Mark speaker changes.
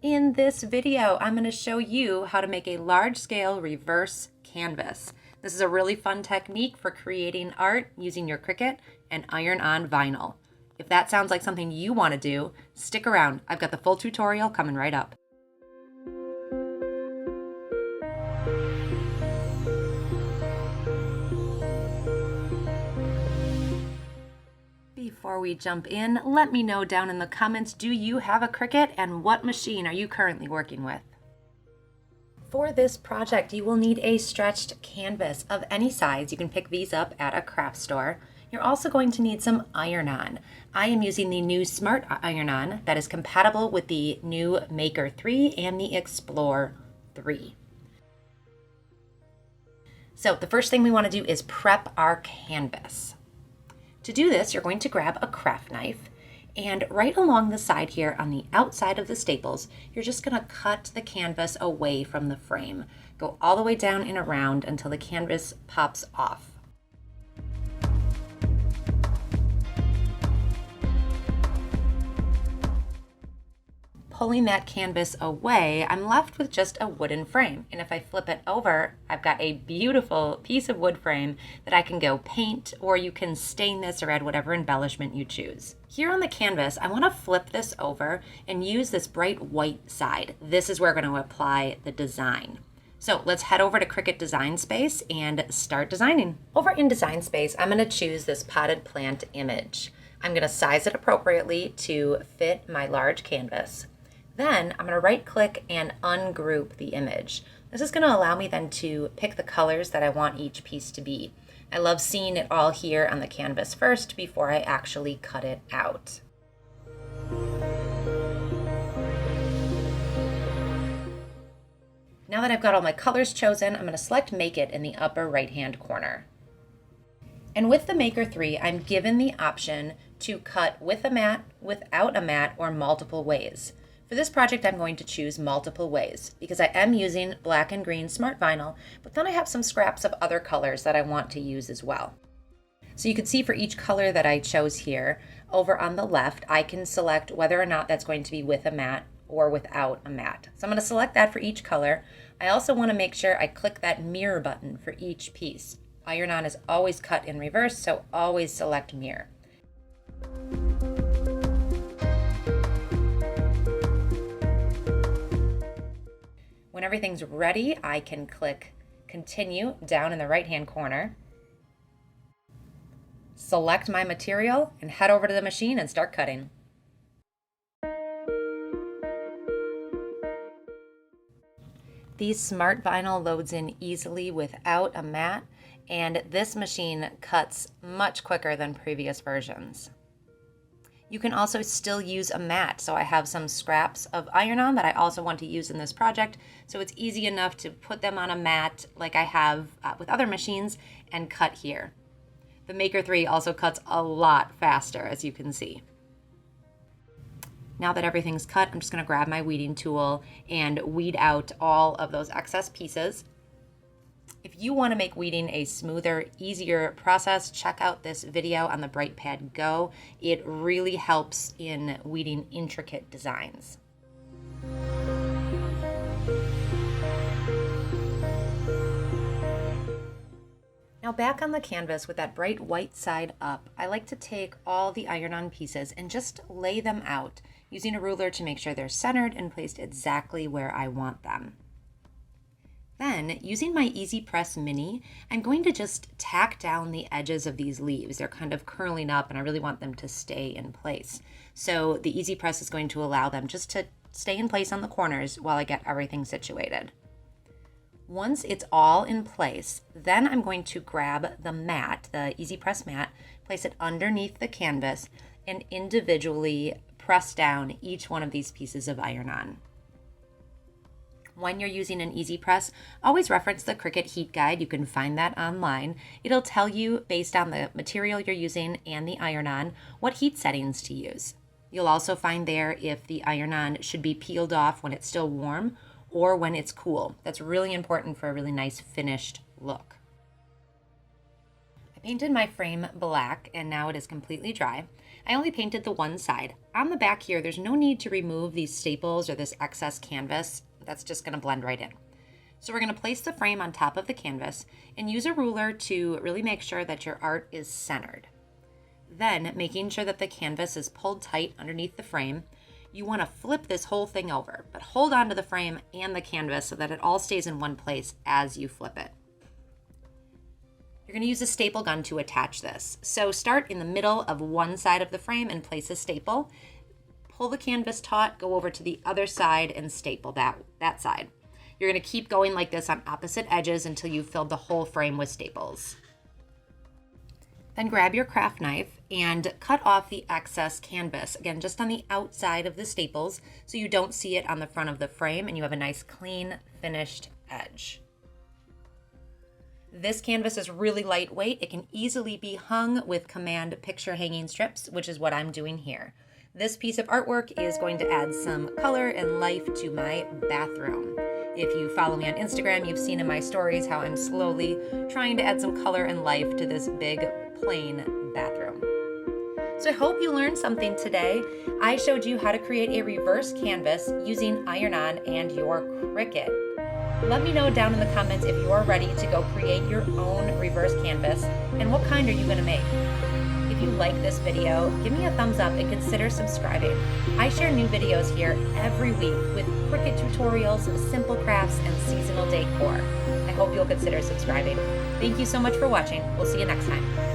Speaker 1: In this video, I'm going to show you how to make a large-scale reverse canvas. This is a really fun technique for creating art using your Cricut and iron-on vinyl. If that sounds like something you want to do, stick around. I've got the full tutorial coming right up. Before we jump in, let me know down in the comments, do you have a Cricut and what machine are you currently working with? For this project, you will need a stretched canvas of any size. You can pick these up at a craft store. You're also going to need some iron-on. I am using the new Smart Iron-On that is compatible with the new Maker 3 and the Explore 3. So the first thing we want to do is prep our canvas. To do this, you're going to grab a craft knife, and right along the side here on the outside of the staples, you're just going to cut the canvas away from the frame. Go all the way down and around until the canvas pops off. Pulling that canvas away, I'm left with just a wooden frame. And if I flip it over, I've got a beautiful piece of wood frame that I can go paint, or you can stain this or add whatever embellishment you choose. Here on the canvas, I want to flip this over and use this bright white side. This is where we're going to apply the design. So let's head over to Cricut Design Space and start designing. Over in Design Space, I'm going to choose this potted plant image. I'm going to size it appropriately to fit my large canvas. Then I'm going to right click and ungroup the image. This is going to allow me then to pick the colors that I want each piece to be. I love seeing it all here on the canvas first before I actually cut it out. Now that I've got all my colors chosen, I'm going to select Make It in the upper right hand corner. And with the Maker 3, I'm given the option to cut with a mat, without a mat, or multiple ways. For this project, I'm going to choose multiple ways because I am using black and green smart vinyl, but then I have some scraps of other colors that I want to use as well. So you can see for each color that I chose here, over on the left, I can select whether or not that's going to be with a mat or without a mat. So I'm going to select that for each color. I also want to make sure I click that mirror button for each piece. Iron-on is always cut in reverse, so always select mirror. When everything's ready, I can click Continue down in the right-hand corner, select my material, and head over to the machine and start cutting. The Smart Vinyl loads in easily without a mat, and this machine cuts much quicker than previous versions. You can also still use a mat, so I have some scraps of iron-on that I also want to use in this project, so it's easy enough to put them on a mat like I have with other machines and cut here. The Maker 3 also cuts a lot faster, as you can see. Now that everything's cut, I'm just going to grab my weeding tool and weed out all of those excess pieces. If you want to make weeding a smoother, easier process, check out this video on the Bright Pad Go. It really helps in weeding intricate designs. Now back on the canvas with that bright white side up, I like to take all the iron-on pieces and just lay them out using a ruler to make sure they're centered and placed exactly where I want them. Then, using my Easy Press Mini, I'm going to just tack down the edges of these leaves. They're kind of curling up and I really want them to stay in place. So the Easy Press is going to allow them just to stay in place on the corners while I get everything situated. Once it's all in place, then I'm going to grab the mat, the Easy Press mat, place it underneath the canvas, and individually press down each one of these pieces of iron-on. When you're using an Easy Press, always reference the Cricut heat guide. You can find that online. It'll tell you, based on the material you're using and the iron-on, what heat settings to use. You'll also find there if the iron-on should be peeled off when it's still warm or when it's cool. That's really important for a really nice finished look. I painted my frame black and now it is completely dry. I only painted the one side. On the back here, there's no need to remove these staples or this excess canvas. That's just going to blend right in. So we're going to place the frame on top of the canvas and use a ruler to really make sure that your art is centered. Then, making sure that the canvas is pulled tight underneath the frame, you want to flip this whole thing over, but hold on to the frame and the canvas so that it all stays in one place as you flip it. You're going to use a staple gun to attach this. So start in the middle of one side of the frame and place a staple. Pull the canvas taut, go over to the other side and staple that side. You're going to keep going like this on opposite edges until you've filled the whole frame with staples. Then grab your craft knife and cut off the excess canvas, again, just on the outside of the staples so you don't see it on the front of the frame and you have a nice clean finished edge. This canvas is really lightweight. It can easily be hung with command picture hanging strips, which is what I'm doing here. This piece of artwork is going to add some color and life to my bathroom. If you follow me on Instagram, you've seen in my stories how I'm slowly trying to add some color and life to this big, plain bathroom. So I hope you learned something today. I showed you how to create a reverse canvas using iron-on and your Cricut. Let me know down in the comments if you're ready to go create your own reverse canvas and what kind are you going to make. If you like this video, give me a thumbs up and consider subscribing. I share new videos here every week with Cricut tutorials, simple crafts, and seasonal decor. I hope you'll consider subscribing. Thank you so much for watching. We'll see you next time.